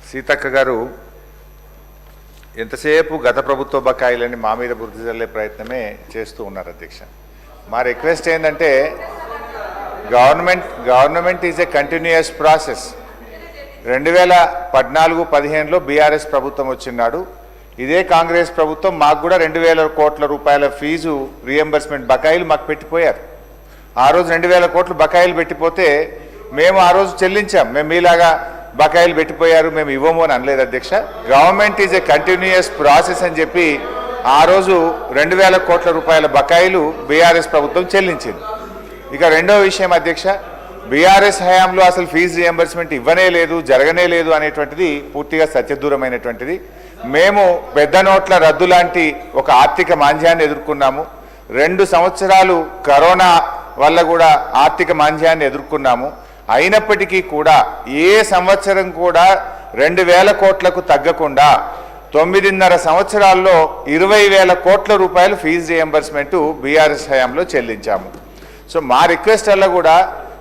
సీతక్క గారు ఎంతసేపు గత ప్రభుత్వ బకాయిలని మా మీద బుద్ధి చల్లే ప్రయత్నమే చేస్తూ ఉన్నారు అధ్యక్ష. మా రిక్వెస్ట్ ఏంటంటే government is a continuous process. 2014-15లో బీఆర్ఎస్ ప్రభుత్వం వచ్చినాడు. ఇదే కాంగ్రెస్ ప్రభుత్వం మాకు కూడా 2000 కోట్ల రూపాయల ఫీజు రీఎంబర్స్మెంట్ బకాయిలు మాకు పెట్టిపోయారు. ఆ రోజు 2000 కోట్లు బకాయిలు పెట్టిపోతే మేము ఆ రోజు చెల్లించాం. మేము మీలాగా బకాయిలు పెట్టిపోయారు మేము ఇవ్వము అని అనలేదు అధ్యక్ష. Government is a continuous process అని చెప్పి ఆ రోజు 2000 కోట్ల రూపాయల బకాయిలు బీఆర్ఎస్ ప్రభుత్వం చెల్లించింది. ఇక రెండో విషయం అధ్యక్ష, బీఆర్ఎస్ హయాంలో అసలు ఫీజు రియంబర్స్మెంట్ ఇవ్వనే లేదు, జరగనే లేదు అనేటువంటిది పూర్తిగా సత్యదూరమైనటువంటిది. మేము పెద్ద నోట్ల రద్దు లాంటి ఒక ఆర్థిక మాంద్యాన్ని ఎదుర్కొన్నాము. 2 సంవత్సరాలు కరోనా వల్ల కూడా ఆర్థిక మాంద్యాన్ని ఎదుర్కొన్నాము. అయినప్పటికీ కూడా ఏ సంవత్సరం కూడా 2000 కోట్లకు తగ్గకుండా 9.5 సంవత్సరాల్లో 20,000 కోట్ల రూపాయలు ఫీజు రియంబర్స్మెంట్ బీఆర్ఎస్ హయాంలో చెల్లించాము. సో మా రిక్వెస్ట్ వల్ల కూడా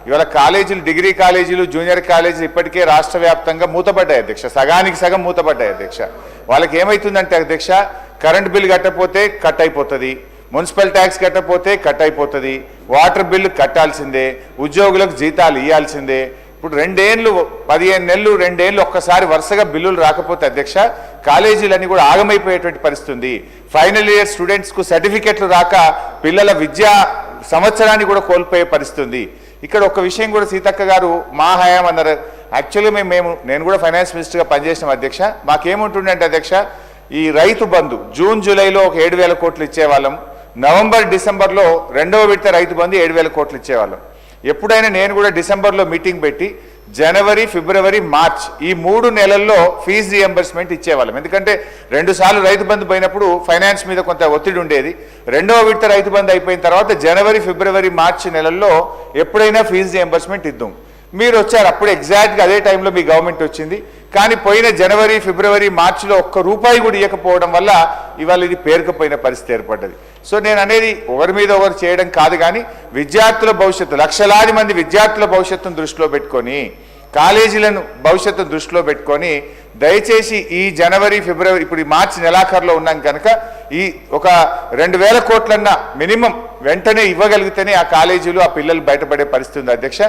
ఇవాళ కాలేజీలు, డిగ్రీ కాలేజీలు, జూనియర్ కాలేజీలు ఇప్పటికే రాష్ట్ర వ్యాప్తంగా మూతపడ్డాయి అధ్యక్ష. సగానికి సగం మూతపడ్డాయి అధ్యక్ష. వాళ్ళకి ఏమవుతుందంటే అధ్యక్ష, కరెంట్ బిల్ కట్టకపోతే కట్ అయిపోతుంది, మున్సిపల్ ట్యాక్స్ కట్టకపోతే కట్ అయిపోతుంది, వాటర్ బిల్లు కట్టాల్సిందే, ఉద్యోగులకు జీతాలు ఇవ్వాల్సిందే. ఇప్పుడు 2 ఏళ్ళు 15 నెలలు 2 ఏళ్ళు ఒక్కసారి వరుసగా బిల్లులు రాకపోతే అధ్యక్ష కాలేజీలన్నీ కూడా ఆగమైపోయేటువంటి పరిస్థితి ఉంది. ఫైనల్ ఇయర్ స్టూడెంట్స్కు సర్టిఫికెట్లు రాక పిల్లల విద్యా సంవత్సరాన్ని కూడా కోల్పోయే పరిస్థితి ఉంది. ఇక్కడ ఒక విషయం కూడా సీతక్క గారు మా హయాం అన్నారు. యాక్చువల్గా నేను కూడా ఫైనాన్స్ మినిస్టర్గా పనిచేసిన అధ్యక్ష. మాకేముంటుండే అంటే అధ్యక్ష, ఈ రైతు బంధు జూన్ జూలైలో ఒక 7,000 కోట్లు ఇచ్చేవాళ్ళం. నవంబర్ డిసెంబర్లో 2వ విడత రైతు బంధు 7,000 కోట్లు ఇచ్చేవాళ్ళం. ఎప్పుడైనా నేను కూడా డిసెంబర్లో మీటింగ్ పెట్టి జనవరి, ఫిబ్రవరి, మార్చ్ ఈ 3 నెలల్లో ఫీజు రియంబర్స్మెంట్ ఇచ్చేవాళ్ళం. ఎందుకంటే 2 సార్లు రైతు బంధు పోయినప్పుడు ఫైనాన్స్ మీద కొంత ఒత్తిడి ఉండేది. 2వ విడత రైతు బంధు అయిపోయిన తర్వాత జనవరి, ఫిబ్రవరి, మార్చి నెలల్లో ఎప్పుడైనా ఫీజు రియంబర్స్మెంట్ ఇద్దాం. మీరు వచ్చారు, అప్పుడు ఎగ్జాక్ట్గా అదే టైంలో మీ గవర్నమెంట్ వచ్చింది. కానీ పోయిన జనవరి, ఫిబ్రవరి, మార్చిలో ఒక్క రూపాయి కూడా ఇవ్వకపోవడం వల్ల ఇవాళ ఇది పేరుకుపోయిన పరిస్థితి ఏర్పడ్డది. సో నేను అనేది ఒకరి మీద ఒకరు చేయడం కాదు, కానీ విద్యార్థుల భవిష్యత్తు, లక్షలాది మంది విద్యార్థుల భవిష్యత్తును దృష్టిలో పెట్టుకొని, కాలేజీలను భవిష్యత్తును దృష్టిలో పెట్టుకొని దయచేసి ఈ జనవరి, ఫిబ్రవరి, ఇప్పుడు ఈ మార్చి నెలాఖరులో ఉన్నాం కనుక ఈ ఒక 2,000 కోట్లన్నా మినిమం వెంటనే ఇవ్వగలిగితేనే ఆ కాలేజీలు, ఆ పిల్లలు బయటపడే పరిస్థితి ఉంది అధ్యక్ష.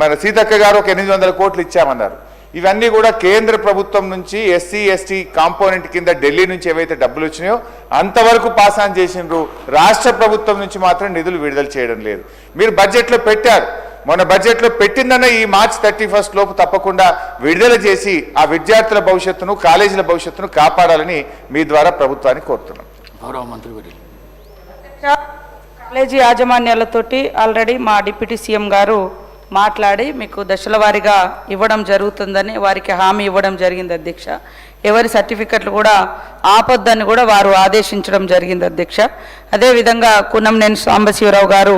మన సీతక్క గారు ఒక 800 కోట్లు ఇచ్చామన్నారు. ఇవన్నీ కూడా కేంద్ర ప్రభుత్వం నుంచి ఎస్సీ ఎస్టీ కాంపోనెంట్ కింద ఢిల్లీ నుంచి ఏవైతే డబ్బులు వచ్చినాయో అంతవరకు పాస్ ఆన్ చేసిండ్రు. రాష్ట్ర ప్రభుత్వం నుంచి మాత్రం నిధులు విడుదల చేయడం లేదు. మీరు బడ్జెట్లో పెట్టారు, మొన్న బడ్జెట్లో పెట్టిందన్న ఈ మార్చి 31 లోపు తప్పకుండా విడుదల చేసి ఆ విద్యార్థుల భవిష్యత్తును, కాలేజీల భవిష్యత్తును కాపాడాలని మీ ద్వారా ప్రభుత్వాన్ని కోరుతున్నాం. గౌరవ మంత్రి కాలేజీ యాజమాన్యాలతోటి ఆల్రెడీ మా డిప్యూటీ సీఎం గారు మాట్లాడి మీకు దశల వారీగా ఇవ్వడం జరుగుతుందని వారికి హామీ ఇవ్వడం జరిగింది అధ్యక్ష. ఎవరి సర్టిఫికెట్లు కూడా ఆపొద్దని కూడా వారు ఆదేశించడం జరిగింది అధ్యక్ష. అదేవిధంగా కున్నంనేని సాంబశివరావు గారు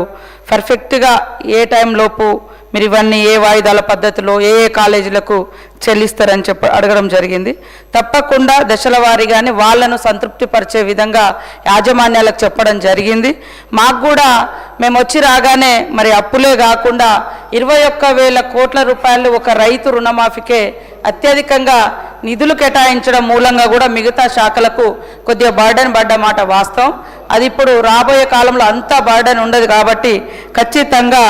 పర్ఫెక్ట్గా ఏ టైంలోపు మీరు ఇవన్నీ ఏ వాయిదాల పద్ధతిలో ఏ కాలేజీలకు చెల్లిస్తారని అడగడం జరిగింది. తప్పకుండా దశల వారీగానే వాళ్ళను సంతృప్తిపరిచే విధంగా యాజమాన్యాలకు చెప్పడం జరిగింది. మాకు కూడా మేము వచ్చి రాగానే మరి అప్పులే కాకుండా 21,000 కోట్ల రూపాయలు ఒక రైతు రుణమాఫీకే అత్యధికంగా నిధులు కేటాయించడం మూలంగా కూడా మిగతా శాఖలకు కొద్దిగా బర్డెన్ పడ్డ మాట వాస్తవం. అది ఇప్పుడు రాబోయే కాలంలో అంతా బర్డెన్ ఉండదు కాబట్టి ఖచ్చితంగా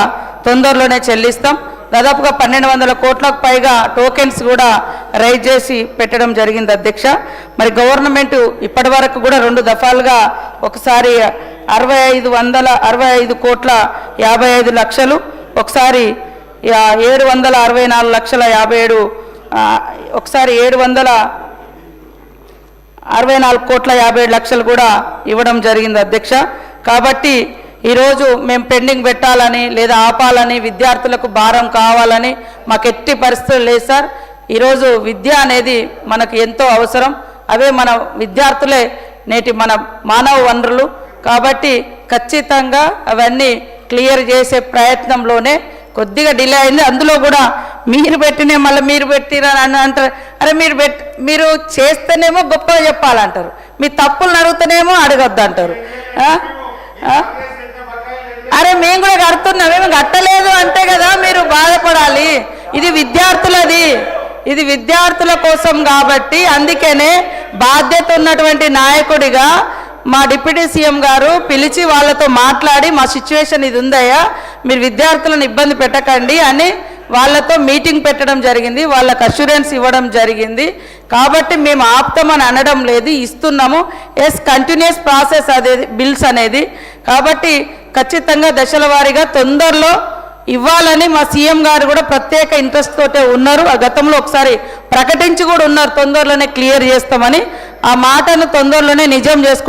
తొందరలోనే చెల్లిస్తాం. దాదాపుగా 1,200 కోట్లకు పైగా టోకెన్స్ కూడా రైజ్ చేసి పెట్టడం జరిగింది అధ్యక్ష. మరి గవర్నమెంట్ ఇప్పటి వరకు కూడా 2 దఫాలుగా ఒకసారి 6,565 కోట్ల 55 లక్షలు, ఒకసారి 764 లక్షల 57, ఒకసారి 764 కోట్ల 57 లక్షలు కూడా ఇవ్వడం జరిగింది అధ్యక్ష. కాబట్టి ఈరోజు మేము పెండింగ్ పెట్టాలని లేదా ఆపాలని, విద్యార్థులకు భారం కావాలని మాకు ఎట్టి పరిస్థితులు లేదు సార్. ఈరోజు విద్య అనేది మనకు ఎంతో అవసరం. అవే మన విద్యార్థులే నేటి మన మానవ వనరులు. కాబట్టి ఖచ్చితంగా అవన్నీ క్లియర్ చేసే ప్రయత్నంలోనే కొద్దిగా డిలే అయింది. అందులో కూడా మీరు పెట్టినే మళ్ళీ మీరు పెట్టిరని అంటారు. అరే మీరు చేస్తేనేమో గొప్పగా చెప్పాలంటారు, మీ తప్పులు అడుగుతానేమో అడగొద్దు అంటారు. అరే మేము కూడా కడుతున్నాం, మేము కట్టలేదు అంటే కదా మీరు బాధపడాలి. ఇది విద్యార్థులది, ఇది విద్యార్థుల కోసం కాబట్టి అందుకనే బాధ్యత ఉన్నటువంటి నాయకుడిగా మా డిప్యూటీ సీఎం గారు పిలిచి వాళ్ళతో మాట్లాడి మా సిచ్యువేషన్ ఇది ఉందయ్యా, మీరు విద్యార్థులను ఇబ్బంది పెట్టకండి అని వాళ్ళతో మీటింగ్ పెట్టడం జరిగింది, వాళ్ళకు అష్యూరెన్స్ ఇవ్వడం జరిగింది. కాబట్టి మేము ఆపుతామని అనడం లేదు, ఇస్తున్నాము. కంటిన్యూస్ ప్రాసెస్ అదే బిల్స్ అనేది. కాబట్టి ఖచ్చితంగా దశల వారీగా తొందరలో ఇవ్వాలని మా సీఎం గారు కూడా ప్రత్యేక ఇంట్రెస్ట్ తోటే ఉన్నారు. ఆ గతంలో ఒకసారి ప్రకటించి కూడా ఉన్నారు, తొందరలోనే క్లియర్ చేస్తామని. ఆ మాటను తొందరలోనే నిజం చేసుకుంటాం.